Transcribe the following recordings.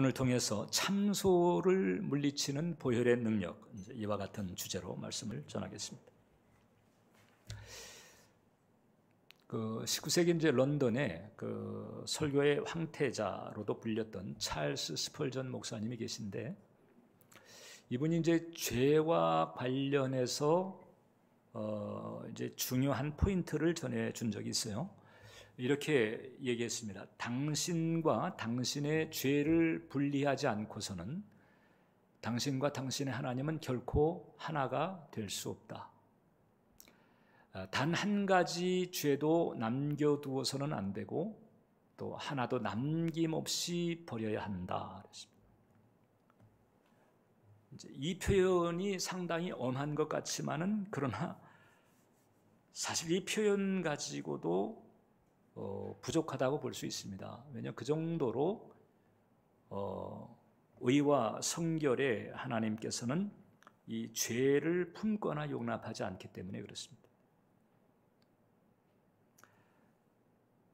을 통해서 참소를 물리치는 보혈의 능력, 이와 같은 주제로 말씀을 전하겠습니다. 19세기 이제 런던에 설교의 황태자로도 불렸던 찰스 스펄전 목사님이 계신데, 이분이 이제 죄와 관련해서 이제 중요한 포인트를 전해 준 적이 있어요. 이렇게 얘기했습니다. 당신과 당신의 죄를 분리하지 않고서는 당신과 당신의 하나님은 결코 하나가 될 수 없다. 단 한 가지 죄도 남겨두어서는 안 되고 또 하나도 남김없이 버려야 한다. 이 표현이 상당히 엄한 것 같지만은, 그러나 사실 이 표현 가지고도 부족하다고 볼 수 있습니다. 왜냐하면 그 정도로 의와 성결에 하나님께서는 이 죄를 품거나 용납하지 않기 때문에 그렇습니다.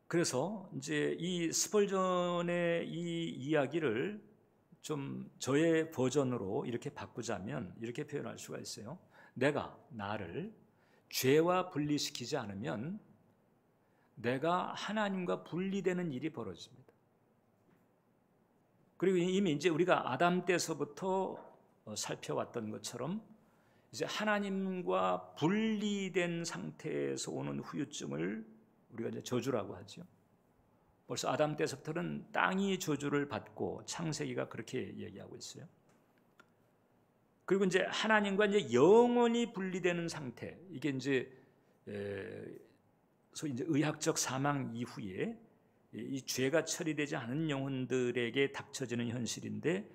그래서 이제 이 스펄전의 이 이야기를 좀 저의 버전으로 이렇게 바꾸자면 이렇게 표현할 수가 있어요. 내가 나를 죄와 분리시키지 않으면 내가 하나님과 분리되는 일이 벌어집니다. 그리고 이미 이제 우리가 아담 때서부터 살펴왔던 것처럼 이제 하나님과 분리된 상태에서 오는 후유증을 우리가 이제 저주라고 하죠. 벌써 아담 때서부터는 땅이 저주를 받고 창세기가 그렇게 얘기하고 있어요. 그리고 이제 하나님과 이제 영원히 분리되는 상태, 이게 이제 소위 이제 의학적 사망 이후에 이 죄가 처리되지 않은 영혼들에게 닥쳐지는 현실인데,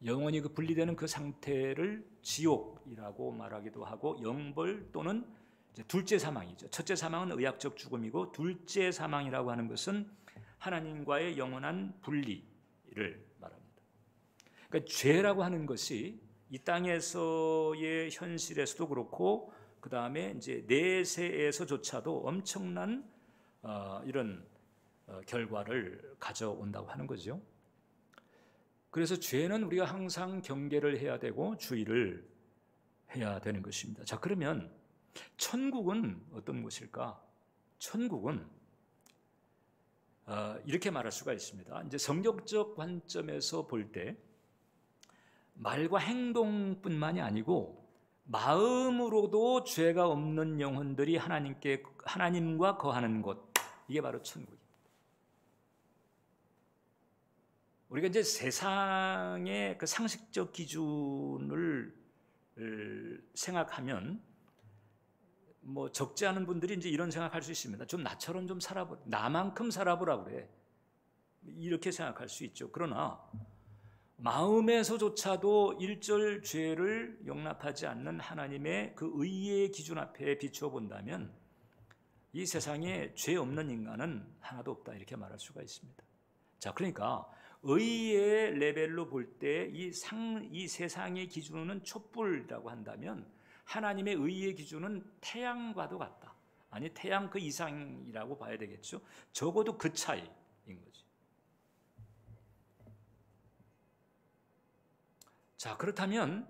영원히 그 분리되는 그 상태를 지옥이라고 말하기도 하고, 영벌 또는 이제 둘째 사망이죠. 첫째 사망은 의학적 죽음이고, 둘째 사망이라고 하는 것은 하나님과의 영원한 분리를 말합니다. 그러니까 죄라고 하는 것이 이 땅에서의 현실에서도 그렇고, 그 다음에 이제 내세에서조차도 엄청난 이런 결과를 가져온다고 하는 거죠. 그래서 죄는 우리가 항상 경계를 해야 되고 주의를 해야 되는 것입니다. 자, 그러면 천국은 어떤 곳일까? 천국은 이렇게 말할 수가 있습니다. 이제 성경적 관점에서 볼 때 말과 행동뿐만이 아니고 마음으로도 죄가 없는 영혼들이 하나님과 거하는 곳, 이게 바로 천국입니다. 우리가 이제 세상의 그 상식적 기준을 생각하면 뭐 적지 않은 분들이 이제 이런 생각할 수 있습니다. 좀 나처럼 좀 살아보라, 나만큼 살아보라 그래, 이렇게 생각할 수 있죠. 그러나 마음에서조차도 일절 죄를 용납하지 않는 하나님의 그 의의 기준 앞에 비추어 본다면 이 세상에 죄 없는 인간은 하나도 없다, 이렇게 말할 수가 있습니다. 자, 그러니까 의의 레벨로 볼 때 이 세상의 기준은 촛불이라고 한다면 하나님의 의의 기준은 태양과도 같다. 아니, 태양 그 이상이라고 봐야 되겠죠. 적어도 그 차이인 거지. 자, 그렇다면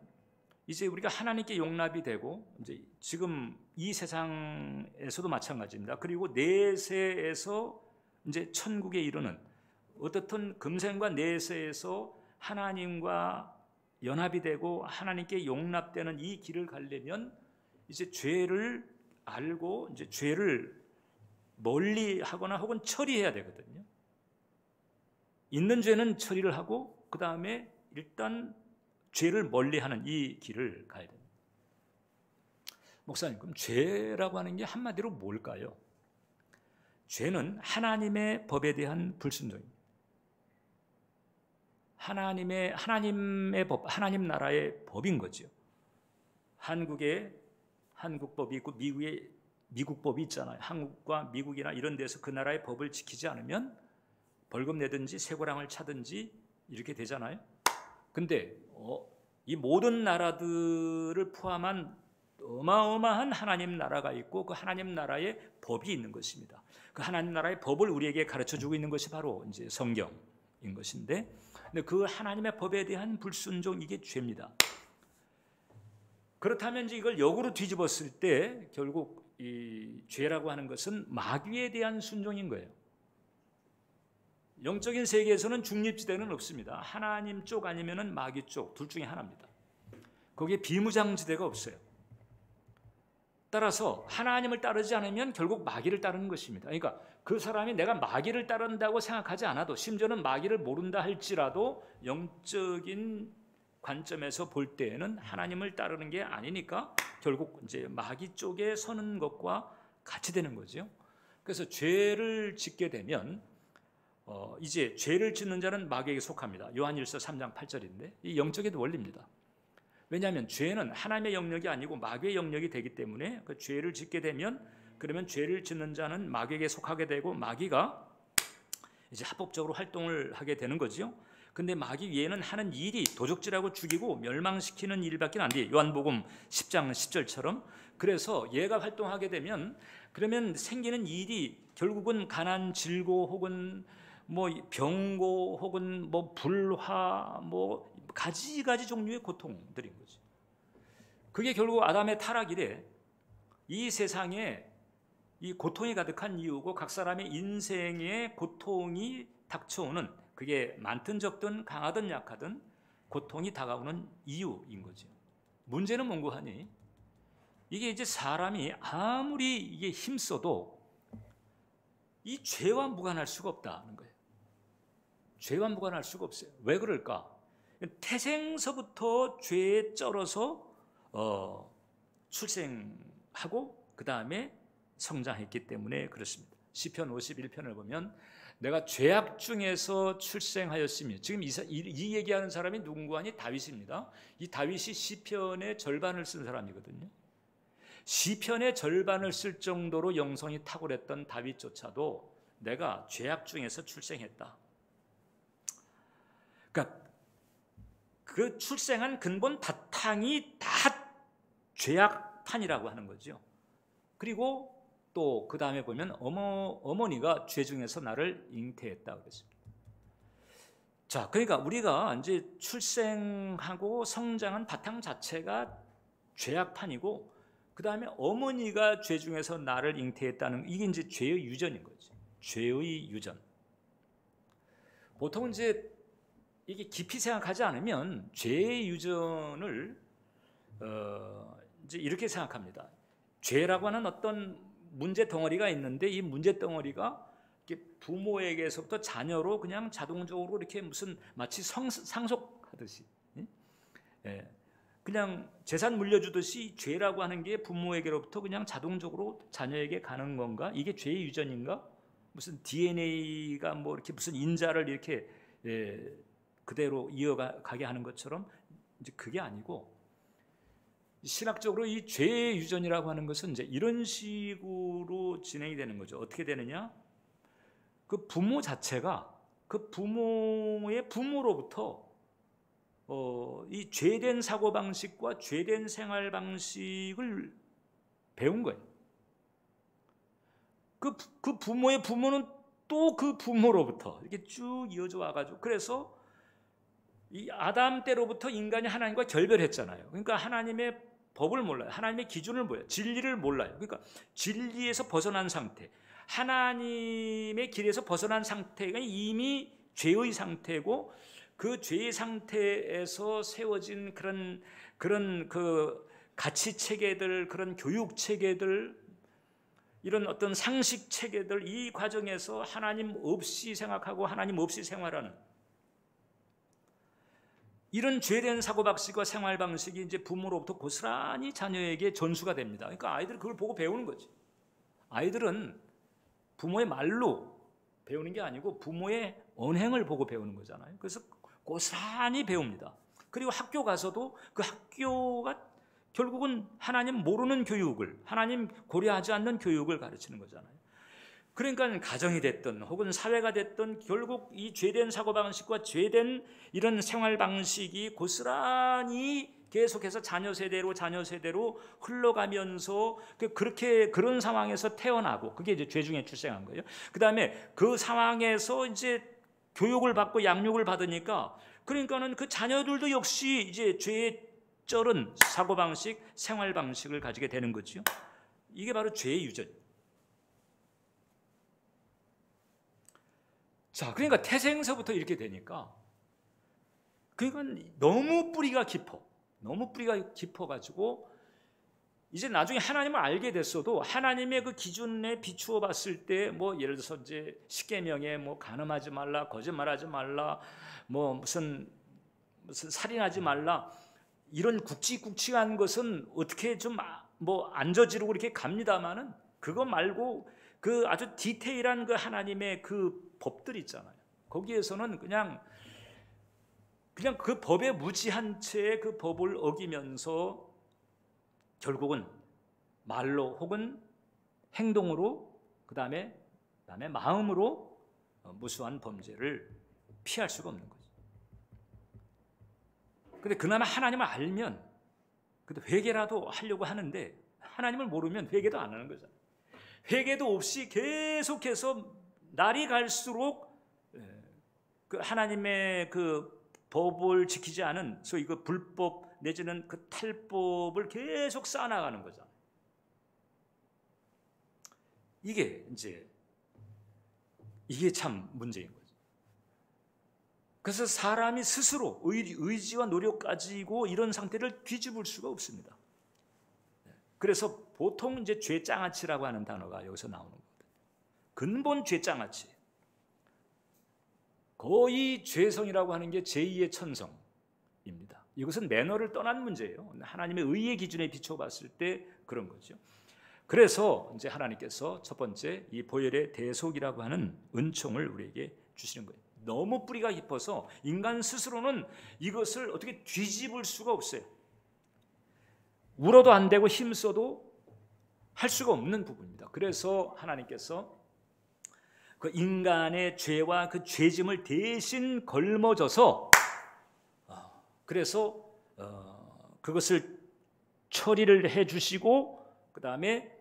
이제 우리가 하나님께 용납이 되고, 이제 지금 이 세상에서도 마찬가지입니다. 그리고 내세에서 이제 천국에 이르는, 어떻든 금생과 내세에서 하나님과 연합이 되고 하나님께 용납되는 이 길을 가려면 이제 죄를 알고 이제 죄를 멀리 하거나 혹은 처리해야 되거든요. 있는 죄는 처리를 하고 그 다음에 일단 죄를 멀리하는 이 길을 가야 됩니다. 목사님, 그럼 죄라고 하는 게 한마디로 뭘까요? 죄는 하나님의 법에 대한 불순종입니다. 하나님의 법, 하나님 나라의 법인 거죠. 한국에 한국법이 있고 미국에 미국법이 있잖아요. 한국과 미국이나 이런 데서 그 나라의 법을 지키지 않으면 벌금 내든지 쇠고랑을 차든지 이렇게 되잖아요. 근데 이 모든 나라들을 포함한 어마어마한 하나님 나라가 있고 그 하나님 나라의 법이 있는 것입니다. 그 하나님 나라의 법을 우리에게 가르쳐 주고 있는 것이 바로 이제 성경인 것인데, 근데 그 하나님의 법에 대한 불순종, 이게 죄입니다. 그렇다면 이제 이걸 역으로 뒤집었을 때 결국 이 죄라고 하는 것은 마귀에 대한 순종인 거예요. 영적인 세계에서는 중립지대는 없습니다. 하나님 쪽 아니면은 마귀 쪽, 둘 중에 하나입니다. 거기에 비무장지대가 없어요. 따라서 하나님을 따르지 않으면 결국 마귀를 따르는 것입니다. 그러니까 그 사람이 내가 마귀를 따른다고 생각하지 않아도, 심지어는 마귀를 모른다 할지라도 영적인 관점에서 볼 때에는 하나님을 따르는 게 아니니까 결국 이제 마귀 쪽에 서는 것과 같이 되는 거죠. 그래서 죄를 짓게 되면 이제 죄를 짓는 자는 마귀에게 속합니다. 요한일서 3장 8절인데 이 영적인 원리입니다. 왜냐하면 죄는 하나님의 영역이 아니고 마귀의 영역이 되기 때문에 그 죄를 짓게 되면, 그러면 죄를 짓는 자는 마귀에게 속하게 되고 마귀가 이제 합법적으로 활동을 하게 되는 거죠. 근데 마귀 위에는 하는 일이 도적질하고 죽이고 멸망시키는 일밖에 안 돼요. 요한복음 10장 10절처럼. 그래서 얘가 활동하게 되면 그러면 생기는 일이 결국은 가난, 질고, 혹은 뭐 병고, 혹은 뭐 불화, 뭐 가지가지 종류의 고통들인 거죠. 그게 결국 아담의 타락이래. 이 세상에 이 고통이 가득한 이유고, 각 사람의 인생에 고통이 닥쳐오는, 그게 많든 적든 강하든 약하든 고통이 다가오는 이유인 거죠. 문제는 뭔고 하니, 이게 이제 사람이 아무리 이게 힘써도 이 죄와 무관할 수가 없다는 거예요. 죄와 무관할 수가 없어요. 왜 그럴까? 태생서부터 죄에 쩔어서 출생하고 그 다음에 성장했기 때문에 그렇습니다. 시편 51편을 보면 내가 죄악 중에서 출생하였으며, 지금 이 얘기하는 사람이 누군가 하니 다윗입니다. 이 다윗이 시편의 절반을 쓴 사람이거든요. 시편의 절반을 쓸 정도로 영성이 탁월했던 다윗조차도 내가 죄악 중에서 출생했다. 그러니까 그 출생한 근본 바탕이 다 죄악판이라고 하는 거죠. 그리고 또 그 다음에 보면 어머니가 죄 중에서 나를 잉태했다 그랬습니다. 자, 그러니까 우리가 이제 출생하고 성장한 바탕 자체가 죄악판이고, 그 다음에 어머니가 죄 중에서 나를 잉태했다는, 이게 이제 죄의 유전인 거죠. 죄의 유전. 보통 이제 이게 깊이 생각하지 않으면 죄의 유전을 이제 이렇게 생각합니다. 죄라고 하는 어떤 문제 덩어리가 있는데, 이 문제 덩어리가 이렇게 부모에게서부터 자녀로 그냥 자동적으로 이렇게 무슨 마치 상속하듯이, 그냥 재산 물려주듯이 죄라고 하는 게 부모에게로부터 그냥 자동적으로 자녀에게 가는 건가? 이게 죄의 유전인가? 무슨 DNA가 뭐 이렇게 무슨 인자를 이렇게 그대로 이어가게 하는 것처럼, 이제 그게 아니고, 신학적으로 이 죄의 유전이라고 하는 것은 이제 이런 식으로 진행이 되는 거죠. 어떻게 되느냐? 그 부모 자체가 그 부모의 부모로부터 이 죄된 사고방식과 죄된 생활방식을 배운 거예요. 그 부모의 부모는 또 그 부모로부터 이렇게 쭉 이어져 와가지고, 그래서 이 아담 때로부터 인간이 하나님과 결별했잖아요. 그러니까 하나님의 법을 몰라요. 하나님의 기준을 몰라요. 진리를 몰라요. 그러니까 진리에서 벗어난 상태, 하나님의 길에서 벗어난 상태가 이미 죄의 상태고, 그 죄의 상태에서 세워진 그런 그 가치 체계들, 그런 교육 체계들, 이런 어떤 상식 체계들, 이 과정에서 하나님 없이 생각하고 하나님 없이 생활하는 이런 죄된 사고방식과 생활방식이 이제 부모로부터 고스란히 자녀에게 전수가 됩니다. 그러니까 아이들은 그걸 보고 배우는 거지. 아이들은 부모의 말로 배우는 게 아니고 부모의 언행을 보고 배우는 거잖아요. 그래서 고스란히 배웁니다. 그리고 학교 가서도 그 학교가 결국은 하나님 모르는 교육을, 하나님 고려하지 않는 교육을 가르치는 거잖아요. 그러니까 가정이 됐든 혹은 사회가 됐든 결국 이 죄된 사고방식과 죄된 이런 생활방식이 고스란히 계속해서 자녀 세대로 흘러가면서 그렇게 그런 상황에서 태어나고, 그게 이제 죄 중에 출생한 거예요. 그 다음에 그 상황에서 이제 교육을 받고 양육을 받으니까 그러니까는 그 자녀들도 역시 이제 죄에 쩔은 사고방식, 생활방식을 가지게 되는 거죠. 이게 바로 죄의 유전. 자, 그러니까 태생서부터 이렇게 되니까 그러니까 너무 뿌리가 깊어가지고 이제 나중에 하나님을 알게 됐어도 하나님의 그 기준에 비추어 봤을 때 뭐 예를 들어서 이제 십계명에 뭐 간음하지 말라, 거짓말하지 말라, 뭐 무슨 살인하지 말라 이런 굵직굵직한 것은 어떻게 좀 뭐 안 저지르고 이렇게 갑니다만은 그거 말고 그 아주 디테일한 그 하나님의 그 법들 있잖아요. 거기에서는 그냥 그 법에 무지한 채 그 법을 어기면서 결국은 말로 혹은 행동으로 그다음에 마음으로 무수한 범죄를 피할 수가 없는 거죠. 근데 그나마 하나님을 알면 그래도 회개라도 하려고 하는데 하나님을 모르면 회개도 안 하는 거잖아요. 회개도 없이 계속해서 날이 갈수록 그 하나님의 그 법을 지키지 않은 소위 그 불법 내지는 그 탈법을 계속 쌓아나가는 거잖아요. 이게 참 문제인 거죠. 그래서 사람이 스스로 의지와 노력 가지고 이런 상태를 뒤집을 수가 없습니다. 그래서 보통 이제 죄장아치라고 하는 단어가 여기서 나오는 거거든요. 근본 죄장아치. 거의 죄성이라고 하는 게 제2의 천성입니다. 이것은 매너를 떠난 문제예요. 하나님의 의의 기준에 비춰 봤을 때 그런 거죠. 그래서 이제 하나님께서 첫 번째 이 보혈의 대속이라고 하는 은총을 우리에게 주시는 거예요. 너무 뿌리가 깊어서 인간 스스로는 이것을 어떻게 뒤집을 수가 없어요. 울어도 안 되고 힘써도 할 수가 없는 부분입니다. 그래서 하나님께서 그 인간의 죄와 그 죄짐을 대신 걸머져서 그래서 그것을 처리를 해주시고 그 다음에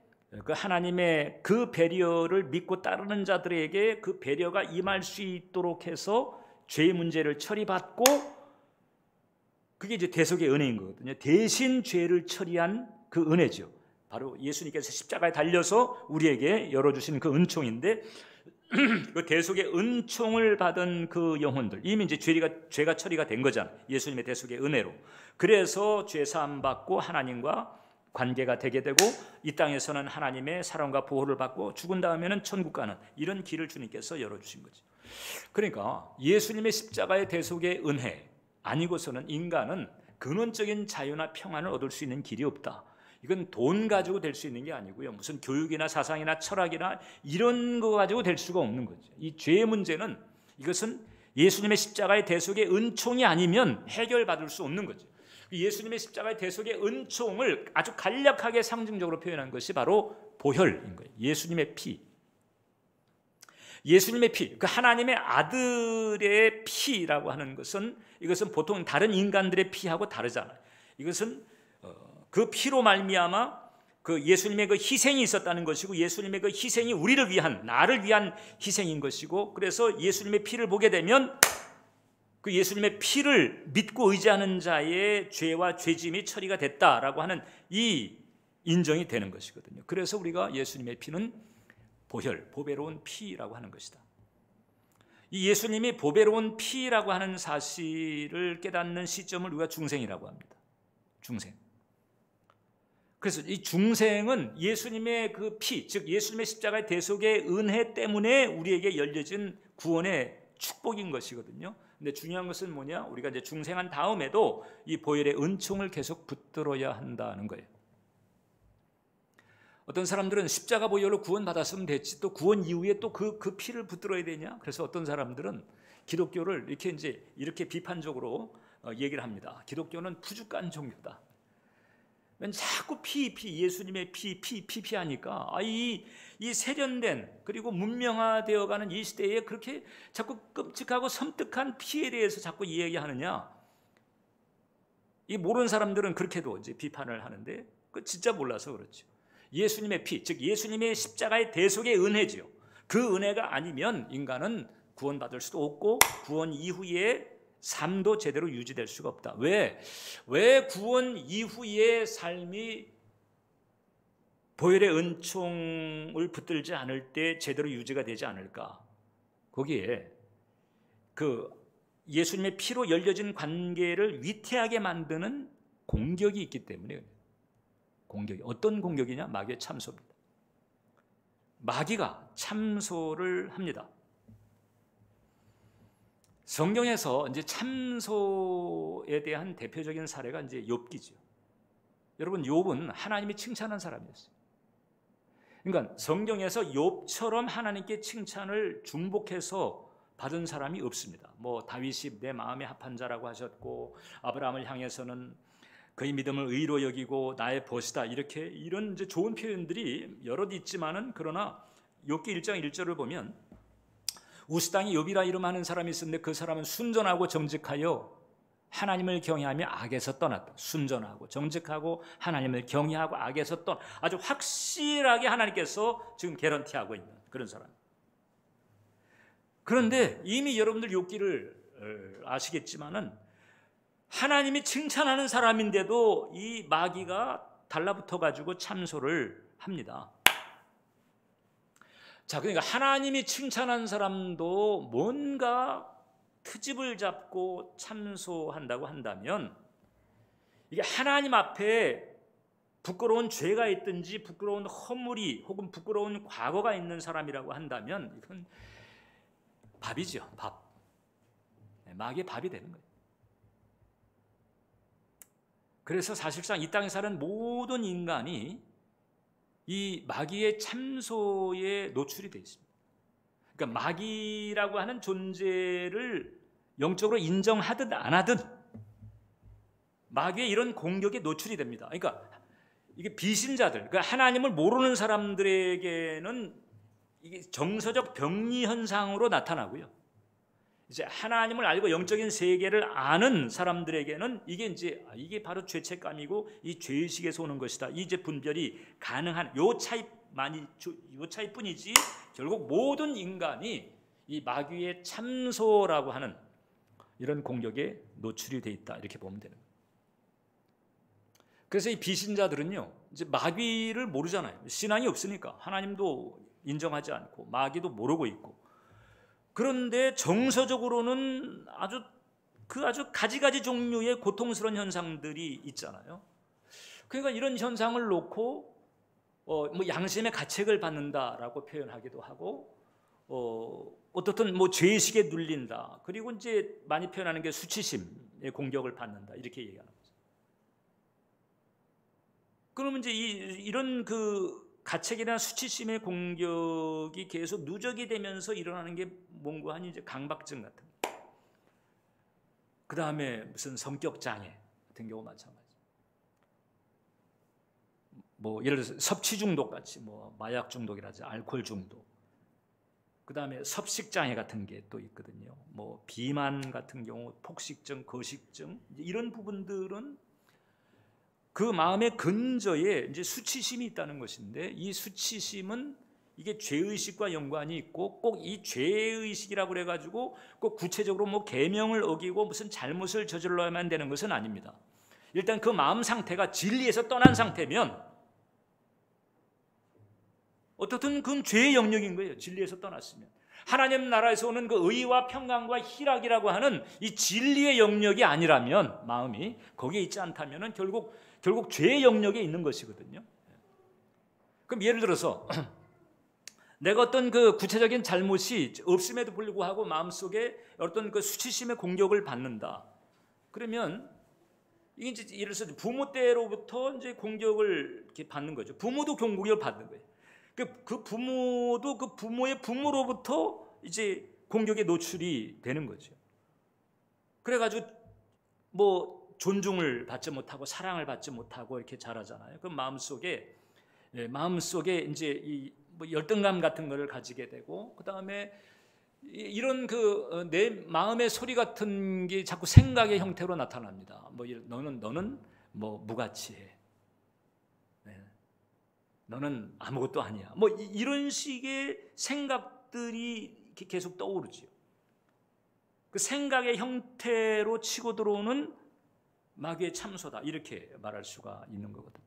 그 하나님의 그 배려를 믿고 따르는 자들에게 그 배려가 임할 수 있도록 해서 죄의 문제를 처리받고 그게 이제 대속의 은혜인 거거든요. 대신 죄를 처리한 그 은혜죠. 바로 예수님께서 십자가에 달려서 우리에게 열어주신 그 은총인데 그 대속의 은총을 받은 그 영혼들 이미 이제 죄가 처리가 된 거잖아요. 예수님의 대속의 은혜로. 그래서 죄 사함 받고 하나님과 관계가 되게 되고 이 땅에서는 하나님의 사랑과 보호를 받고 죽은 다음에는 천국 가는 이런 길을 주님께서 열어주신 거죠. 그러니까 예수님의 십자가의 대속의 은혜 아니고서는 인간은 근원적인 자유나 평안을 얻을 수 있는 길이 없다. 이건 돈 가지고 될 수 있는 게 아니고요. 무슨 교육이나 사상이나 철학이나 이런 거 가지고 될 수가 없는 거죠. 이 죄의 문제는 이것은 예수님의 십자가의 대속의 은총이 아니면 해결받을 수 없는 거죠. 예수님의 십자가의 대속의 은총을 아주 간략하게 상징적으로 표현한 것이 바로 보혈인 거예요. 예수님의 피. 예수님의 피, 그 하나님의 아들의 피라고 하는 것은 이것은 보통 다른 인간들의 피하고 다르잖아요. 이것은 그 피로 말미암아 그 예수님의 그 희생이 있었다는 것이고 예수님의 그 희생이 우리를 위한 나를 위한 희생인 것이고 그래서 예수님의 피를 보게 되면 그 예수님의 피를 믿고 의지하는 자의 죄와 죄짐이 처리가 됐다라고 하는 이 인정이 되는 것이거든요. 그래서 우리가 예수님의 피는 보혈, 보배로운 피라고 하는 것이다. 이 예수님이 보배로운 피라고 하는 사실을 깨닫는 시점을 우리가 중생이라고 합니다. 중생. 그래서 이 중생은 예수님의 그 피, 즉 예수님의 십자가의 대속의 은혜 때문에 우리에게 열려진 구원의 축복인 것이거든요. 근데 중요한 것은 뭐냐? 우리가 이제 중생한 다음에도 이 보혈의 은총을 계속 붙들어야 한다는 거예요. 어떤 사람들은 십자가 보혈로 구원받았으면 됐지 또 구원 이후에 또 그 피를 붙들어야 되냐? 그래서 어떤 사람들은 기독교를 이렇게 비판적으로 얘기를 합니다. 기독교는 부죽간 종교다. 자꾸 예수님의 피 하니까 이 세련된 그리고 문명화되어가는 이 시대에 그렇게 자꾸 끔찍하고 섬뜩한 피에 대해서 자꾸 이야기하느냐? 이 모르는 사람들은 그렇게도 이제 비판을 하는데 그 진짜 몰라서 그렇죠. 예수님의 피, 즉 예수님의 십자가의 대속의 은혜지요. 그 은혜가 아니면 인간은 구원받을 수도 없고 구원 이후에 삶도 제대로 유지될 수가 없다. 왜 구원 이후의 삶이 보혈의 은총을 붙들지 않을 때 제대로 유지가 되지 않을까? 거기에 그 예수님의 피로 열려진 관계를 위태하게 만드는 공격이 있기 때문에. 공격이 어떤 공격이냐? 마귀의 참소입니다. 마귀가 참소를 합니다. 성경에서 이제 참소에 대한 대표적인 사례가 이제 욥기죠. 여러분, 욥은 하나님이 칭찬한 사람이었어요. 그러니까 성경에서 욥처럼 하나님께 칭찬을 중복해서 받은 사람이 없습니다. 뭐 다윗이 내 마음에 합한 자라고 하셨고, 아브라함을 향해서는 그의 믿음을 의로 여기고 나의 벗이다, 이런 이제 좋은 표현들이 여럿 있지만은, 그러나 욥기 1장 1절을 보면 우스당이 욥이라 이름하는 사람이 있었는데 그 사람은 순전하고 정직하여 하나님을 경외하며 악에서 떠났다. 순전하고 정직하고 하나님을 경외하고 악에서 떠나, 아주 확실하게 하나님께서 지금 개런티하고 있는 그런 사람. 그런데 이미 여러분들 욥기를 아시겠지만은 하나님이 칭찬하는 사람인데도 이 마귀가 달라붙어 가지고 참소를 합니다. 자, 그러니까 하나님이 칭찬한 사람도 뭔가 트집을 잡고 참소한다고 한다면, 이게 하나님 앞에 부끄러운 죄가 있든지 부끄러운 허물이 혹은 부끄러운 과거가 있는 사람이라고 한다면 이건 밥이죠. 밥. 마귀의 밥이 되는 거예요. 그래서 사실상 이 땅에 사는 모든 인간이 이 마귀의 참소에 노출이 되어 있습니다. 그러니까 마귀라고 하는 존재를 영적으로 인정하든 안 하든 마귀의 이런 공격에 노출이 됩니다. 그러니까 이게 비신자들, 그러니까 하나님을 모르는 사람들에게는 이게 정서적 병리 현상으로 나타나고요. 이제 하나님을 알고 영적인 세계를 아는 사람들에게는 이게 바로 죄책감이고 이 죄의식에서 오는 것이다. 이제 분별이 가능한 요 차이뿐이지 결국 모든 인간이 이 마귀의 참소라고 하는 이런 공격에 노출이 돼 있다, 이렇게 보면 되는 거예요. 그래서 이 비신자들은요, 이제 마귀를 모르잖아요. 신앙이 없으니까 하나님도 인정하지 않고 마귀도 모르고 있고. 그런데 정서적으로는 아주 가지가지 종류의 고통스러운 현상들이 있잖아요. 그러니까 이런 현상을 놓고 뭐 양심의 가책을 받는다라고 표현하기도 하고, 어떻든 뭐 죄의식에 눌린다. 그리고 이제 많이 표현하는 게 수치심의 공격을 받는다, 이렇게 얘기하는 거죠. 그러면 이제 이런 그 가책이나 수치심의 공격이 계속 누적이 되면서 일어나는 게 뭔가 하니 이제 강박증 같은 거. 그 다음에 무슨 성격 장애 같은 경우 마찬가지. 뭐 예를 들어서 섭취 중독 같이, 뭐 마약 중독이라든지 알코올 중독. 그 다음에 섭식 장애 같은 게 또 있거든요. 뭐 비만 같은 경우, 폭식증, 거식증, 이런 부분들은 그 마음의 근저에 이제 수치심이 있다는 것인데, 이 수치심은 이게 죄의식과 연관이 있고, 꼭 이 죄의식이라고 그래가지고 꼭 구체적으로 뭐 계명을 어기고 무슨 잘못을 저질러야만 되는 것은 아닙니다. 일단 그 마음 상태가 진리에서 떠난 상태면 어떻든 그건 죄의 영역인 거예요. 진리에서 떠났으면. 하나님 나라에서 오는 그 의와 평강과 희락이라고 하는 이 진리의 영역이 아니라면, 마음이 거기에 있지 않다면 결국 죄의 영역에 있는 것이거든요. 그럼 예를 들어서 내가 어떤 그 구체적인 잘못이 없음에도 불구하고 마음속에 어떤 그 수치심의 공격을 받는다. 그러면 이게 이제 예를 들어서 부모 때로부터 이제 공격을 이렇게 받는 거죠. 부모도 공격을 받는 거예요. 그 부모도 그 부모의 부모로부터 이제 공격에 노출이 되는 거죠. 그래가지고 뭐 존중을 받지 못하고 사랑을 받지 못하고 이렇게 자라잖아요. 그럼 마음속에 이제 이 뭐 열등감 같은 것을 가지게 되고, 그 다음에 이런 그 내 마음의 소리 같은 게 자꾸 생각의 형태로 나타납니다. 뭐 너는 뭐 무가치해. 너는 아무것도 아니야. 뭐 이런 식의 생각들이 계속 떠오르죠. 그 생각의 형태로 치고 들어오는 마귀의 참소다, 이렇게 말할 수가 있는 거거든요.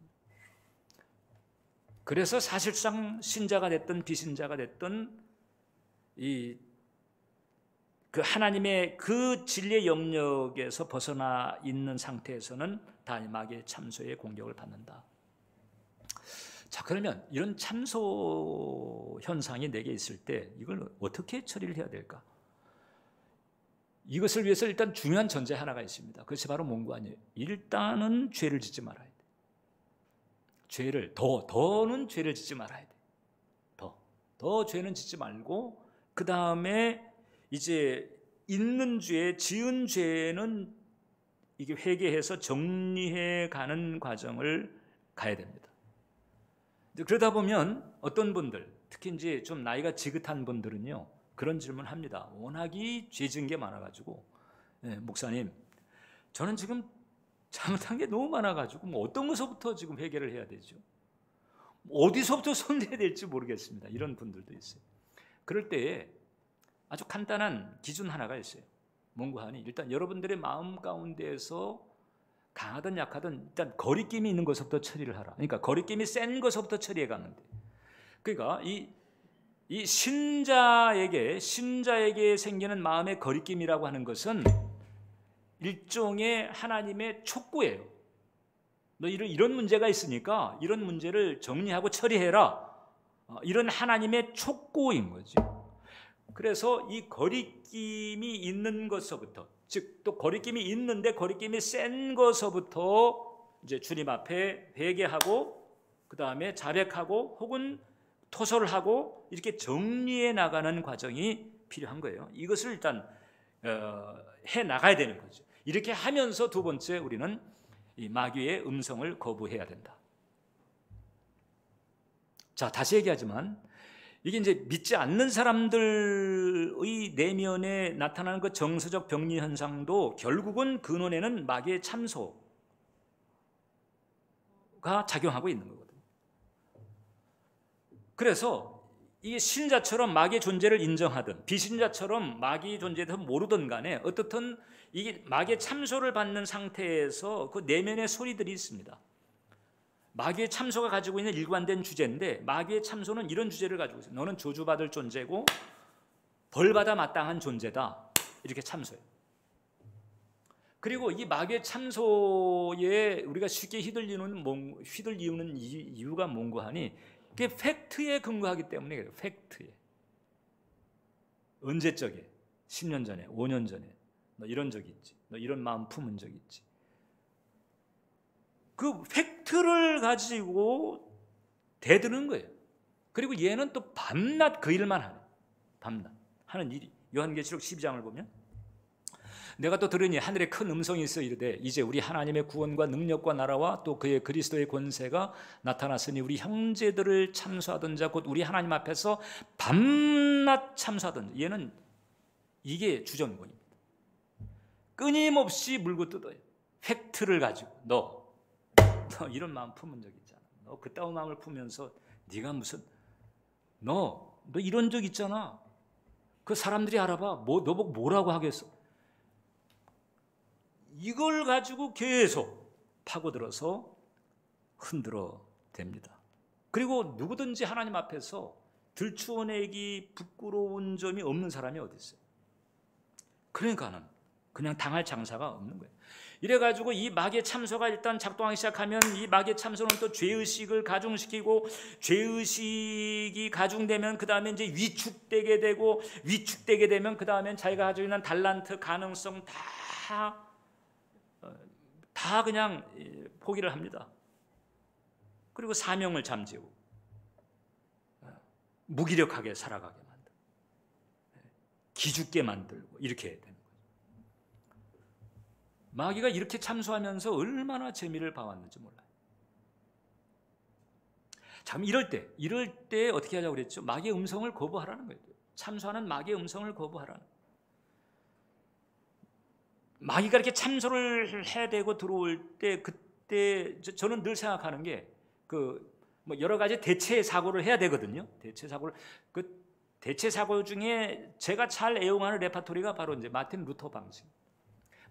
그래서 사실상 신자가 됐든 비신자가 됐든 그 하나님의 그 진리의 영역에서 벗어나 있는 상태에서는 다 마귀의 참소의 공격을 받는다. 자, 그러면 이런 참소 현상이 내게 있을 때 이걸 어떻게 처리를 해야 될까? 이것을 위해서 일단 중요한 전제 하나가 있습니다. 그것이 바로 뭔가 아니에요. 일단은 죄를 짓지 말아야 돼. 더는 죄를 짓지 말아야 돼. 더 죄는 짓지 말고, 그 다음에 이제 있는 죄, 지은 죄는 이게 회개해서 정리해 가는 과정을 가야 됩니다. 그러다 보면 어떤 분들, 특히 이제 좀 나이가 지긋한 분들은요, 그런 질문을 합니다. 워낙이 죄 지은 게 많아가지고, 목사님, 저는 지금 잘못한 게 너무 많아가지고 어떤 것부터 지금 회개를 해야 되죠? 어디서부터 손대야 될지 모르겠습니다. 이런 분들도 있어요. 그럴 때에 아주 간단한 기준 하나가 있어요. 뭔가 하니 일단 여러분들의 마음 가운데에서 강하든 약하든 일단 거리낌이 있는 것부터 처리를 하라. 그러니까 거리낌이 센 것부터 처리해 가는데, 그러니까 이 신자에게 생기는 마음의 거리낌이라고 하는 것은 일종의 하나님의 촉구예요. 너 이런 문제가 있으니까 이런 문제를 정리하고 처리해라. 이런 하나님의 촉구인 거죠. 그래서 이 거리낌이 있는 것서부터, 즉 또 거리낌이 있는데 거리낌이 센 것서부터 이제 주님 앞에 회개하고, 그 다음에 자백하고, 혹은 토설을 하고, 이렇게 정리해 나가는 과정이 필요한 거예요. 이것을 일단 해 나가야 되는 거죠. 이렇게 하면서 두 번째, 우리는 이 마귀의 음성을 거부해야 된다. 자, 다시 얘기하지만 이게 이제 믿지 않는 사람들의 내면에 나타나는 그 정서적 병리 현상도 결국은 근원에는 마귀의 참소가 작용하고 있는 거거든요. 그래서 이게 신자처럼 마귀의 존재를 인정하든 비신자처럼 마귀의 존재에 대해서 모르든 간에 어떻든 이게 마귀의 참소를 받는 상태에서 그 내면의 소리들이 있습니다. 마귀의 참소가 가지고 있는 일관된 주제인데, 마귀의 참소는 이런 주제를 가지고 있어요. 너는 저주받을 존재고 벌받아 마땅한 존재다, 이렇게 참소해요. 그리고 이 마귀의 참소에 우리가 쉽게 휘둘리는 이유가 뭔가 하니, 그게 팩트에 근거하기 때문에 그래요. 팩트에. 언제적에? 10년 전에, 5년 전에 너 이런 적이 있지, 너 이런 마음 품은 적이 있지. 그 팩트를 가지고 대드는 거예요. 그리고 얘는 또 밤낮 그 일만 하네. 밤낮 하는 일이. 요한계시록 12장을 보면 내가 또 들으니 하늘에 큰 음성이 있어 이르되 이제 우리 하나님의 구원과 능력과 나라와 또 그의 그리스도의 권세가 나타났으니 우리 형제들을 참소하던 자 곧 우리 하나님 앞에서 밤낮 참소하던 자. 얘는 이게 주전권입니다. 끊임없이 물고 뜯어요. 팩트를 가지고 너 이런 마음 품은 적 있잖아. 너 그따위 마음을 품으면서 네가 무슨 너 이런 적 있잖아. 그 사람들이 알아봐. 너 보고 뭐라고 하겠어? 이걸 가지고 계속 파고들어서 흔들어 댑니다. 그리고 누구든지 하나님 앞에서 들추어내기 부끄러운 점이 없는 사람이 어디 있어요? 그러니까는 그냥 당할 장사가 없는 거예요. 이래가지고 이 마귀의 참소가 일단 작동하기 시작하면 이 마귀의 참소는 또 죄의식을 가중시키고, 죄의식이 가중되면 그 다음에 이제 위축되게 되고, 위축되게 되면 그 다음엔 자기가 가지고 있는 달란트, 가능성 다 그냥 포기를 합니다. 그리고 사명을 잠재우고 무기력하게 살아가게 만들고 기죽게 만들고 이렇게 되는 거예요. 마귀가 이렇게 참소하면서 얼마나 재미를 봐왔는지 몰라요. 참 이럴 때 어떻게 하자고 그랬죠? 마귀의 음성을 거부하라는 거예요. 참소하는 마귀의 음성을 거부하라는 거예요. 마귀가 이렇게 참소를 해대고 들어올 때, 그때 저는 늘 생각하는 게 뭐 여러 가지 대체 사고를 해야 되거든요. 대체 사고를 대체 사고 중에 제가 잘 애용하는 레파토리가 바로 이제 마틴 루터 방식.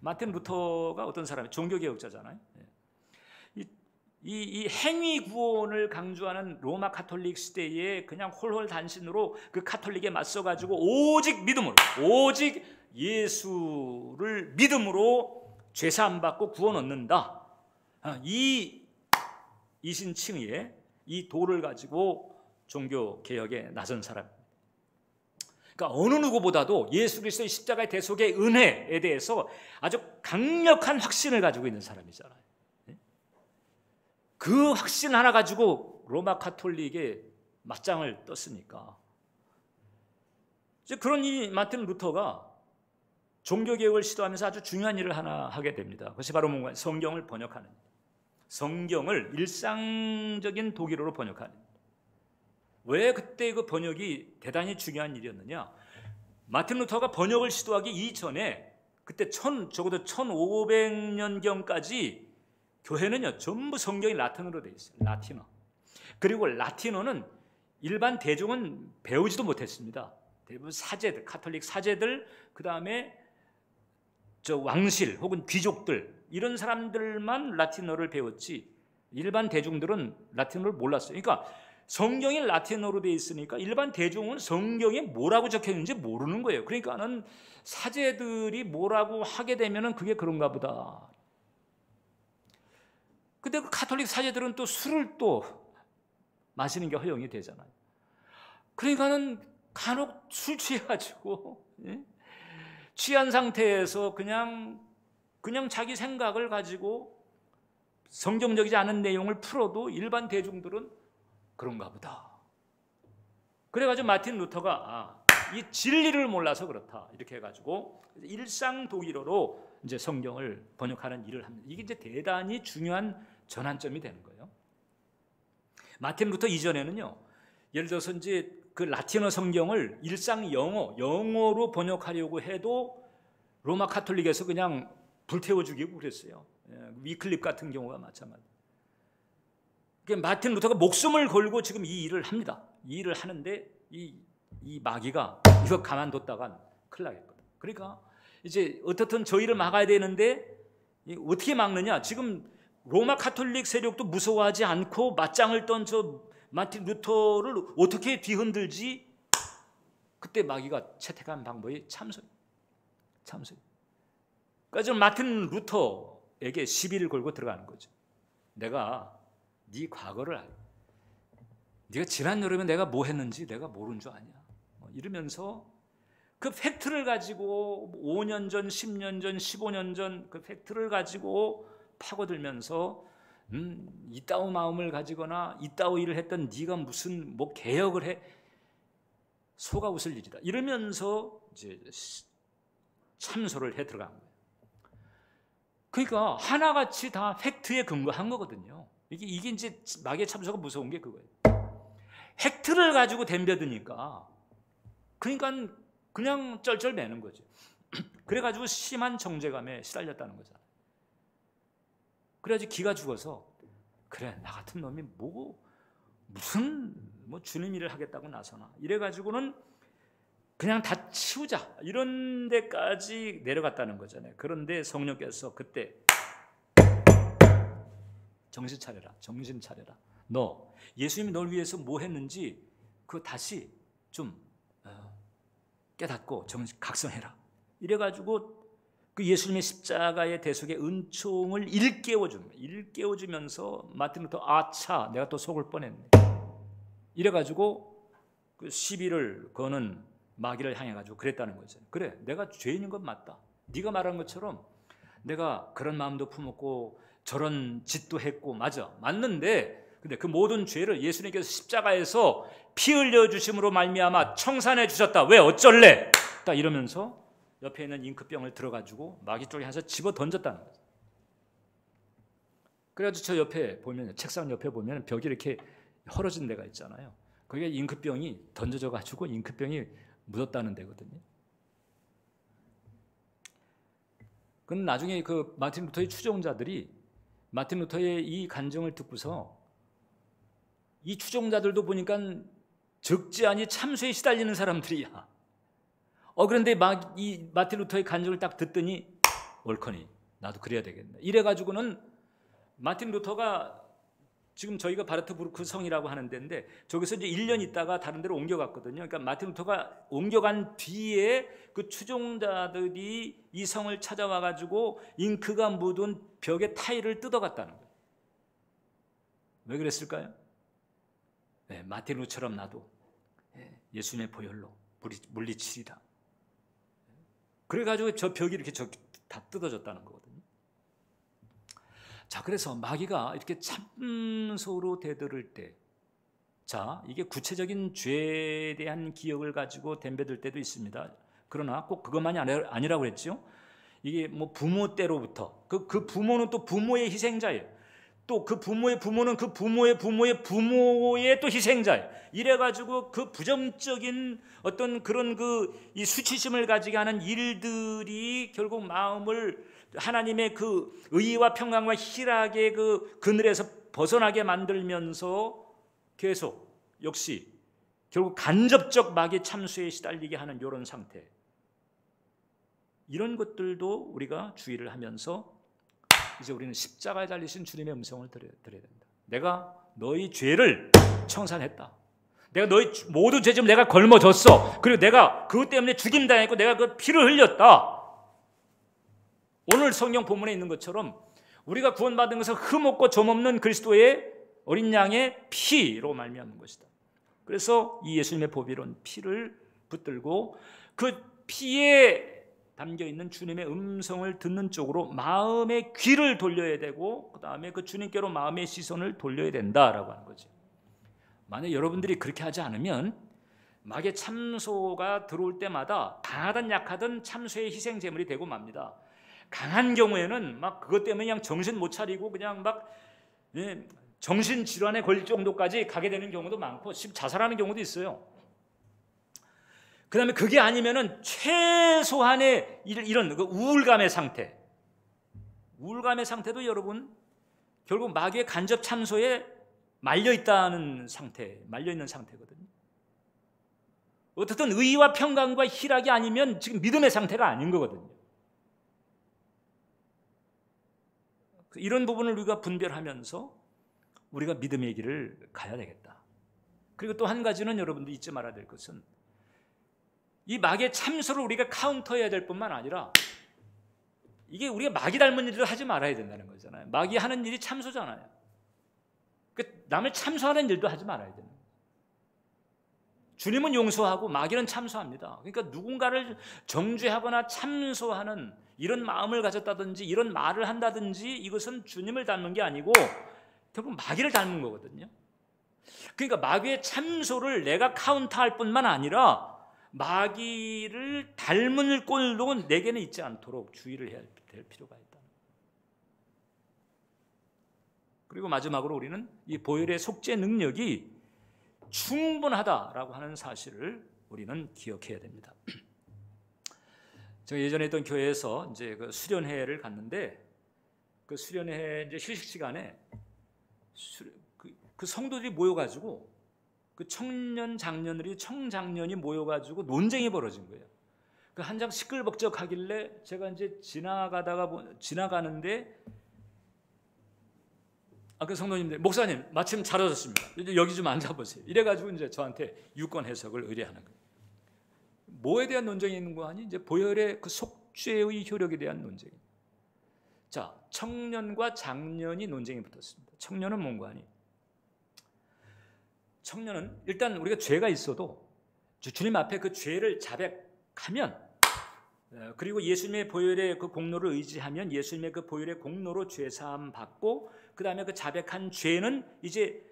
마틴 루터가 어떤 사람이 종교개혁자잖아요. 이 행위 구원을 강조하는 로마 카톨릭 시대에 그냥 홀홀단신으로 그 카톨릭에 맞서가지고 오직 믿음으로, 오직 예수를 믿음으로 죄사함 받고 구원 얻는다. 이 이신칭의의 이 도를 가지고 종교 개혁에 나선 사람입니다. 그러니까 어느 누구보다도 예수 그리스도의 십자가의 대속의 은혜에 대해서 아주 강력한 확신을 가지고 있는 사람이잖아요. 그 확신 하나 가지고 로마 카톨릭에 맞짱을 떴으니까. 이제 그런 이 마틴 루터가 종교개혁을 시도하면서 아주 중요한 일을 하나 하게 됩니다. 그것이 바로 뭔가 성경을 번역하는 일. 성경을 일상적인 독일어로 번역하는 일. 왜 그때 그 번역이 대단히 중요한 일이었느냐? 마틴 루터가 번역을 시도하기 이전에 그때 적어도 1500년경까지 교회는요 전부 성경이 라틴어로 되어 있어요. 라틴어. 그리고 라틴어는 일반 대중은 배우지도 못했습니다. 대부분 사제들, 카톨릭 사제들, 그 다음에 왕실 혹은 귀족들 이런 사람들만 라틴어를 배웠지 일반 대중들은 라틴어를 몰랐어요. 그러니까 성경이 라틴어로 되어 있으니까 일반 대중은 성경에 뭐라고 적혀 있는지 모르는 거예요. 그러니까는 사제들이 뭐라고 하게 되면은 그게 그런가 보다. 근데 그 카톨릭 사제들은 또 술을 또 마시는 게 허용이 되잖아요. 그러니까는 간혹 술 취해가지고 취한 상태에서 그냥 자기 생각을 가지고 성경적이지 않은 내용을 풀어도 일반 대중들은 그런가 보다. 그래가지고 마틴 루터가 이 진리를 몰라서 그렇다 이렇게 해가지고 일상 독일어로 이제 성경을 번역하는 일을 합니다. 이게 이제 대단히 중요한 전환점이 되는 거예요. 마틴 루터 이전에는요, 예를 들어서 이제 그 라틴어 성경을 일상 영어로 번역하려고 해도 로마 카톨릭에서 그냥 불태워 죽이고 그랬어요. 위클립 같은 경우가 마찬가지. 마틴 루터가 목숨을 걸고 지금 이 일을 합니다. 이 일을 하는데 이 마귀가 이거 가만뒀다간 큰일 나겠거든. 그러니까 이제 어떻든 저 일을 막아야 되는데 어떻게 막느냐? 지금 로마 카톨릭 세력도 무서워하지 않고 맞짱을 떤 저 마틴 루터를 어떻게 뒤흔들지? 그때 마귀가 채택한 방법이 참소리. 그러니까 지금 마틴 루터에게 시비를 걸고 들어가는 거죠. 내가 네 과거를 알고, 네가 지난 여름에 내가 뭐 했는지 내가 모르는 줄 아냐? 이러면서 그 팩트를 가지고 5년 전, 10년 전, 15년 전 그 팩트를 가지고 파고들면서 이따오 마음을 가지거나 이따오 일을 했던 네가 무슨 뭐 개혁을 해 속아 웃을 일이다. 이러면서 이제 참소를 해 들어간 거예요. 그러니까 하나같이 다 팩트에 근거한 거거든요. 이게 이제 마귀의 참소가 무서운 게 그거예요. 팩트를 가지고 덤벼드니까 그러니까 그냥 쩔쩔매는 거죠. 그래가지고 심한 정죄감에 시달렸다는 거잖아요. 그래야지 기가 죽어서 그래 나 같은 놈이 무슨 주님 일을 하겠다고 나서나 이래가지고는 그냥 다 치우자 이런 데까지 내려갔다는 거잖아요. 그런데 성령께서 그때 정신 차려라. 너 예수님이 널 위해서 뭐 했는지 그거 다시 좀 깨닫고 각성해라. 이래가지고 그 예수님의 십자가의 대속의 은총을 일깨워주면서 마틴 루터 아차 내가 또 속을 뻔했네. 이래가지고 그 시비를 거는 마귀를 향해가지고 그랬다는 거죠. 그래 내가 죄인인 건 맞다. 네가 말한 것처럼 내가 그런 마음도 품었고 저런 짓도 했고 맞는데 근데 그 모든 죄를 예수님께서 십자가에서 피 흘려주심으로 말미암아 청산해 주셨다. 왜 어쩔래? 딱 이러면서 옆에 있는 잉크병을 들어가지고 마귀 쪽에 해서 집어 던졌다는 거죠. 그래가지고 저 옆에 보면 책상 옆에 보면 벽이 이렇게 헐어진 데가 있잖아요. 거기에 잉크병이 던져져 가지고 잉크병이 묻었다는 데거든요. 그건 나중에 그 마틴 루터의 추종자들이 마틴 루터의 이 간증을 듣고서 이 추종자들도 보니까 적지 않이 참소에 시달리는 사람들이야. 그런데 이 마틴 루터의 간증을 딱 듣더니 옳거니 나도 그래야 되겠네. 이래가지고는 마틴 루터가 지금 저희가 바르트부르크 성이라고 하는 데인데 저기서 이제 1년 있다가 다른 데로 옮겨갔거든요. 그러니까 마틴 루터가 옮겨간 뒤에 그 추종자들이 이 성을 찾아와가지고 잉크가 묻은 벽의 타일을 뜯어갔다는 거예요. 왜 그랬을까요? 네, 마틴 루터처럼 나도 예수님의 보혈로 물리치리라. 그래가지고 저 벽이 이렇게 다 뜯어졌다는 거거든요. 자, 그래서 마귀가 이렇게 참소로 대들을 때, 자, 이게 구체적인 죄에 대한 기억을 가지고 덤벼들 때도 있습니다. 그러나 꼭 그것만이 아니라고 그랬죠. 이게 뭐 부모 때로부터 그 부모는 또 부모의 희생자예요. 또 그 부모의 부모는 그 부모의 부모의 부모의 또 희생자예요. 이래가지고 그 부정적인 어떤 그런 이 수치심을 가지게 하는 일들이 결국 마음을 하나님의 그 의와 평강과 희락의 그 그늘에서 벗어나게 만들면서 계속 역시 결국 간접적 마귀 참수에 시달리게 하는 이런 상태, 이런 것들도 우리가 주의를 하면서 이제 우리는 십자가에 달리신 주님의 음성을 들어야 된다. 내가 너희 죄를 청산했다. 내가 너희 모든 죄짐을 내가 걸머줬어. 그리고 내가 그것 때문에 죽임당했고 내가 그 피를 흘렸다. 오늘 성경 본문에 있는 것처럼 우리가 구원받은 것은 흠없고 점없는 그리스도의 어린 양의 피로 말미암은 것이다. 그래서 이 예수님의 보배로운 피를 붙들고 그 피에 담겨있는 주님의 음성을 듣는 쪽으로 마음의 귀를 돌려야 되고 그 다음에 그 주님께로 마음의 시선을 돌려야 된다라고 하는 거죠. 만약 여러분들이 그렇게 하지 않으면 마귀의 참소가 들어올 때마다 강하든 약하든 참소의 희생제물이 되고 맙니다. 강한 경우에는 막 그것 때문에 그냥 정신 못 차리고 그냥 막 정신질환에 걸릴 정도까지 가게 되는 경우도 많고 자살하는 경우도 있어요. 그 다음에 그게 아니면은 최소한의 이런 그 우울감의 상태, 우울감의 상태도 여러분 결국 마귀의 간접 참소에 말려있는 상태거든요. 어떻든 의와 평강과 희락이 아니면 지금 믿음의 상태가 아닌 거거든요. 이런 부분을 우리가 분별하면서 우리가 믿음의 길을 가야 되겠다. 그리고 또 한 가지는 여러분들 잊지 말아야 될 것은 이 마귀의 참소를 우리가 카운터해야 될 뿐만 아니라 이게 우리가 마귀 닮은 일을 하지 말아야 된다는 거잖아요. 마귀 하는 일이 참소잖아요. 남을 참소하는 일도 하지 말아야 되는 거예요. 주님은 용서하고 마귀는 참소합니다. 그러니까 누군가를 정죄하거나 참소하는 이런 마음을 가졌다든지 이런 말을 한다든지 이것은 주님을 닮은 게 아니고 결국 마귀를 닮은 거거든요. 그러니까 마귀의 참소를 내가 카운터할 뿐만 아니라 마귀를 닮은 꼴도 내게는 있지 않도록 주의를 해야 될 필요가 있다. 그리고 마지막으로 우리는 이 보혈의 속죄 능력이 충분하다라고 하는 사실을 우리는 기억해야 됩니다. 제가 예전에 있던 교회에서 이제 그 수련회를 갔는데 그 수련회 이제 휴식 시간에 그 성도들이 모여가지고 그 청장년이 모여가지고 논쟁이 벌어진 거예요. 그 한참 시끌벅적하길래 제가 이제 지나가는데 그 성도님들, 목사님 마침 잘 오셨습니다. 여기 좀 앉아보세요. 이래가지고 이제 저한테 유권 해석을 의뢰하는 거예요. 뭐에 대한 논쟁이 있는 거 아니? 이제 보혈의 그 속죄의 효력에 대한 논쟁. 자, 청년과 장년이 논쟁이 붙었습니다. 청년은 뭔가 아니? 청년은 일단 우리가 죄가 있어도 주님 앞에 그 죄를 자백하면 그리고 예수님의 보혈의 그 공로를 의지하면 예수님의 그 보혈의 공로로 죄사함 받고 그 다음에 그 자백한 죄는 이제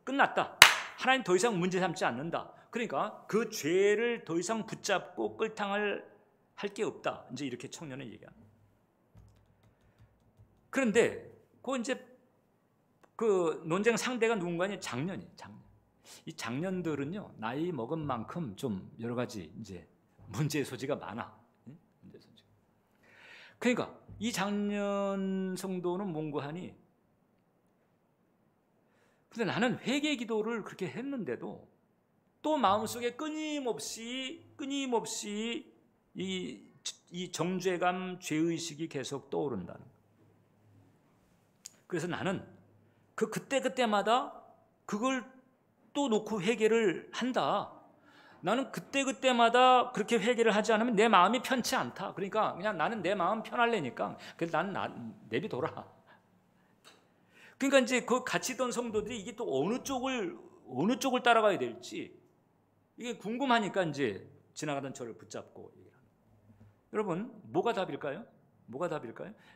끝났다. 하나님 더 이상 문제 삼지 않는다. 그러니까 그 죄를 더 이상 붙잡고 끌탕을 할 게 없다. 이제 이렇게 청년은 얘기합니다. 그런데 그 이제 그 논쟁 상대가 누군가니 장년. 이 장년들은요 나이 먹은 만큼 좀 여러 가지 이제 문제의 소지가 많아. 문제 소지. 그러니까 이 장년 성도는 뭔고 하니? 근데 나는 회개 기도를 그렇게 했는데도 또 마음속에 끊임없이 이 정죄감, 죄의식이 계속 떠오른다는 거예요. 그래서 나는 그때마다 그걸 또 놓고 회개를 한다. 나는 그때마다 그렇게 회개를 하지 않으면 내 마음이 편치 않다. 그러니까 그냥 나는 내 마음 편할래니까 그래서 나는 내비둬라. 그러니까 이제 그 같이 있던 성도들이 이게 또 어느 쪽을 따라가야 될지 이게 궁금하니까 이제 지나가던 저를 붙잡고 얘기합니다. 여러분, 뭐가 답일까요?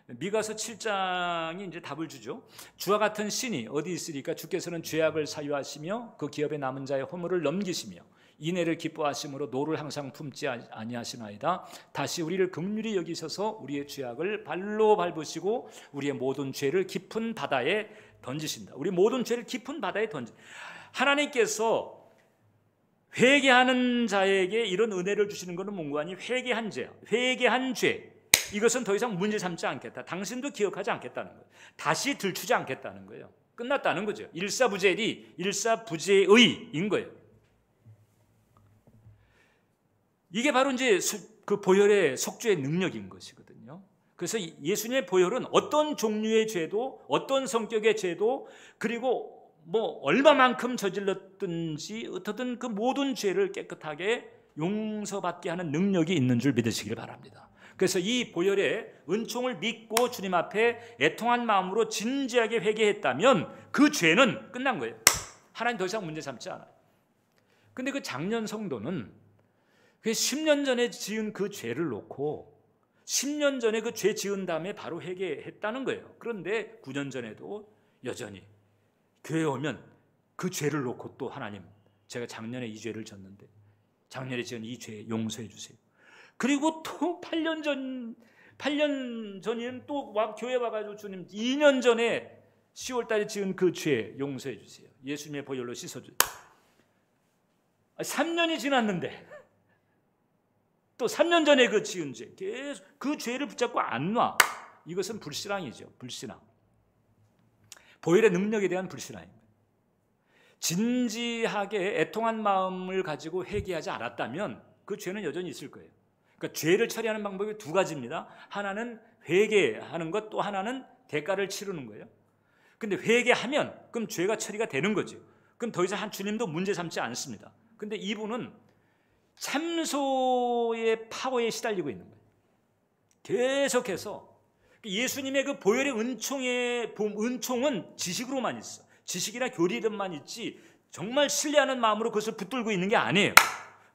미가서 7장이 이제 답을 주죠. 주와 같은 신이 어디 있으리까? 주께서는 죄악을 사유하시며 그 기업에 남은 자의 허물을 넘기시며 인애를 기뻐하심으로 노를 항상 품지 아니하시나이다. 다시 우리를 긍휼히 여기셔서 우리의 죄악을 발로 밟으시고 우리의 모든 죄를 깊은 바다에 던지신다. 우리 모든 죄를 깊은 바다에 하나님께서 회개하는 자에게 이런 은혜를 주시는 것은 뭔가 아니 회개한 죄. 이것은 더 이상 문제 삼지 않겠다. 당신도 기억하지 않겠다는 거예요. 다시 들추지 않겠다는 거예요. 끝났다는 거죠. 일사부재의인 거예요. 이게 바로 이제 그 보혈의 속죄의 능력인 것이거든요. 그래서 예수님의 보혈은 어떤 종류의 죄도, 어떤 성격의 죄도, 그리고 뭐 얼마만큼 저질렀든지 어떻든 그 모든 죄를 깨끗하게 용서받게 하는 능력이 있는 줄 믿으시길 바랍니다. 그래서 이 보혈의 은총을 믿고 주님 앞에 애통한 마음으로 진지하게 회개했다면 그 죄는 끝난 거예요. 하나님 더 이상 문제 삼지 않아요. 근데 그 장년 성도는 10년 전에 지은 그 죄를 놓고 10년 전에 그 죄 지은 다음에 바로 회개했다는 거예요. 그런데 9년 전에도 여전히 교회에 오면 그 죄를 놓고 또 하나님, 제가 작년에 이 죄를 졌는데 작년에 지은 이 죄 용서해 주세요. 그리고 또 8년 전에는 또 교회 와가지고 주님 2년 전에 10월 달에 지은 그 죄 용서해 주세요. 예수님의 보혈로 씻어주세요. 3년이 지났는데 또 3년 전에 그 지은 죄, 계속 그 죄를 붙잡고 안 놔. 이것은 불신앙이죠. 불신앙. 보혈의 능력에 대한 불신앙입니다. 진지하게 애통한 마음을 가지고 회개하지 않았다면 그 죄는 여전히 있을 거예요. 그러니까 죄를 처리하는 방법이 두 가지입니다. 하나는 회개하는 것, 또 하나는 대가를 치르는 거예요. 근데 회개하면 그럼 죄가 처리가 되는 거죠. 그럼 더 이상 주님도 문제 삼지 않습니다. 근데 이분은 참소의 파워에 시달리고 있는 거예요. 계속해서 예수님의 그 보혈의 은총은 지식으로만 있어. 지식이나 교리로만 있지 정말 신뢰하는 마음으로 그것을 붙들고 있는 게 아니에요.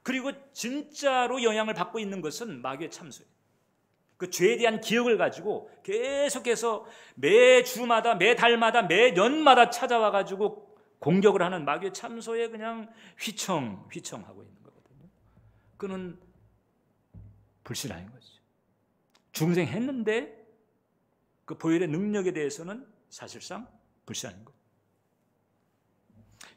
그리고 진짜로 영향을 받고 있는 것은 마귀의 참소예요. 그 죄에 대한 기억을 가지고 계속해서 매 주마다, 매 달마다, 매 년마다 찾아와 가지고 공격을 하는 마귀의 참소에 그냥 휘청하고 있는 거거든요. 그는 불신앙인 거죠. 중생했는데 그 보혈의 능력에 대해서는 사실상 불신앙인 거예요.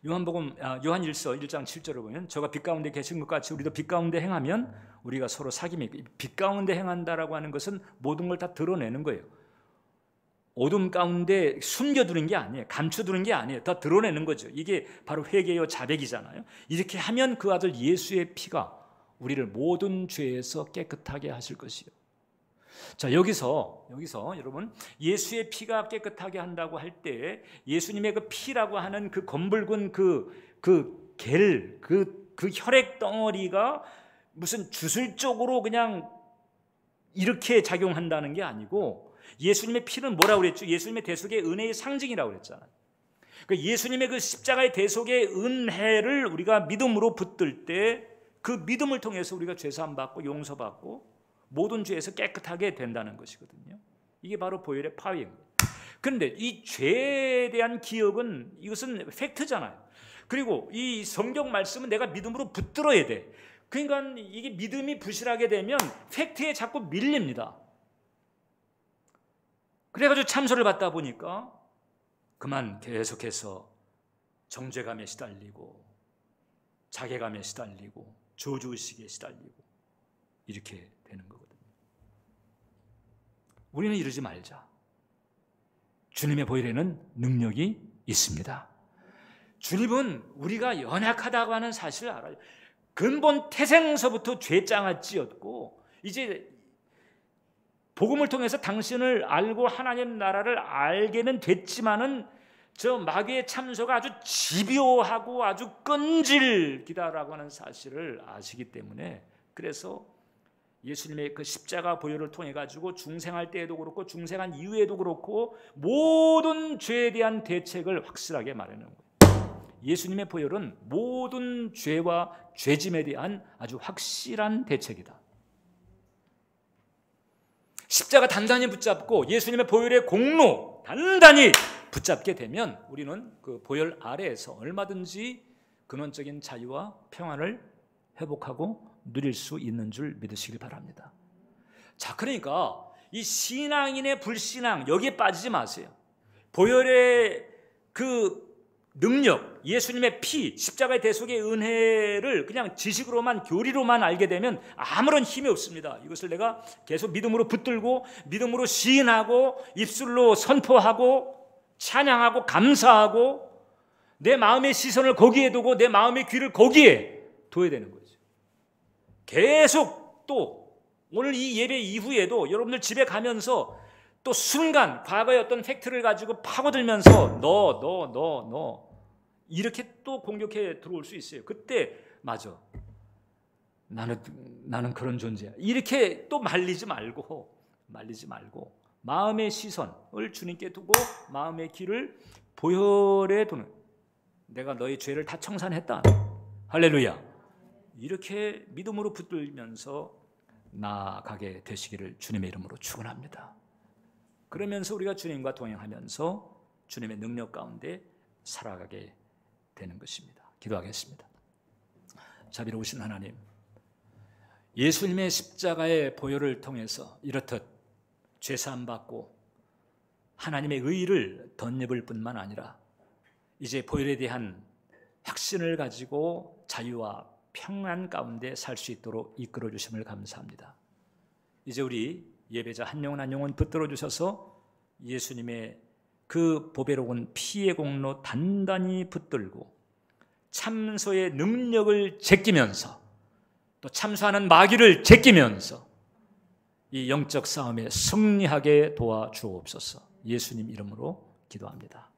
요한복음 요한일서 1장 7절을 보면 저가 빛 가운데 계신 것 같이 우리도 빛 가운데 행하면 우리가 서로 사귐이. 빛 가운데 행한다라고 하는 것은 모든 걸 다 드러내는 거예요. 어둠 가운데 숨겨두는 게 아니에요. 감춰두는 게 아니에요. 다 드러내는 거죠. 이게 바로 회개요 자백이잖아요. 이렇게 하면 그 아들 예수의 피가 우리를 모든 죄에서 깨끗하게 하실 것이요. 자, 여기서 여러분 예수의 피가 깨끗하게 한다고 할 때 예수님의 그 피라고 하는 그 검붉은 그 혈액 덩어리가 무슨 주술적으로 그냥 이렇게 작용한다는 게 아니고 예수님의 피는 뭐라고 그랬죠? 예수님의 대속의 은혜의 상징이라고 그랬잖아요. 그러니까 예수님의 그 십자가의 대속의 은혜를 우리가 믿음으로 붙들 때 그 믿음을 통해서 우리가 죄사함 받고 용서받고 모든 죄에서 깨끗하게 된다는 것이거든요. 이게 바로 보혈의 파워인 거예요. 그런데 이 죄에 대한 기억은 이것은 팩트잖아요. 그리고 이 성경 말씀은 내가 믿음으로 붙들어야 돼. 그러니까 이게 믿음이 부실하게 되면 팩트에 자꾸 밀립니다. 그래가지고 참소를 받다 보니까 그만 계속해서 정죄감에 시달리고 자괴감에 시달리고 저주의식에 시달리고 이렇게 되는 거거든요. 우리는 이러지 말자. 주님의 보혈에는 능력이 있습니다. 주님은 우리가 연약하다고 하는 사실을 알아요. 근본 태생서부터 죄장을 찌었고 이제 복음을 통해서 당신을 알고 하나님 나라를 알게는 됐지만은 저 마귀의 참소가 아주 집요하고 아주 끈질기다라고 하는 사실을 아시기 때문에, 그래서 예수님의 그 십자가 보혈을 통해 가지고 중생할 때에도 그렇고 중생한 이후에도 그렇고 모든 죄에 대한 대책을 확실하게 말하는 거예요. 예수님의 보혈은 모든 죄와 죄짐에 대한 아주 확실한 대책이다. 십자가 단단히 붙잡고 예수님의 보혈의 공로 단단히 붙잡게 되면 우리는 그 보혈 아래에서 얼마든지 근원적인 자유와 평안을 회복하고 누릴 수 있는 줄 믿으시길 바랍니다. 자, 그러니까 이 신앙인의 불신앙 여기에 빠지지 마세요. 보혈의 그 능력, 예수님의 피, 십자가의 대속의 은혜를 그냥 지식으로만 교리로만 알게 되면 아무런 힘이 없습니다. 이것을 내가 계속 믿음으로 붙들고 믿음으로 시인하고 입술로 선포하고 찬양하고 감사하고 내 마음의 시선을 거기에 두고 내 마음의 귀를 거기에 둬야 되는 거죠. 계속 또 오늘 이 예배 이후에도 여러분들 집에 가면서 또 순간 과거의 어떤 팩트를 가지고 파고들면서 너 이렇게 또 공격해 들어올 수 있어요. 그때 맞아, 나는 그런 존재야, 이렇게 또 말리지 말고 마음의 시선을 주님께 두고 마음의 길을 보혈에 두는, 내가 너의 죄를 다 청산했다, 할렐루야, 이렇게 믿음으로 붙들면서 나아가게 되시기를 주님의 이름으로 축원합니다. 그러면서 우리가 주님과 동행하면서 주님의 능력 가운데 살아가게 되는 것입니다. 기도하겠습니다. 자비로우신 하나님, 예수님의 십자가의 보혈을 통해서 이렇듯 죄사함 받고 하나님의 의를 덧입을 뿐만 아니라 이제 보혈에 대한 확신을 가지고 자유와 평안 가운데 살 수 있도록 이끌어 주심을 감사합니다. 이제 우리 예배자 한 영혼 한 영혼 붙들어 주셔서 예수님의 그 보배로운 피의 공로 단단히 붙들고 참소의 능력을 제끼면서 또 참소하는 마귀를 제끼면서 이 영적 싸움에 승리하게 도와주옵소서. 예수님 이름으로 기도합니다.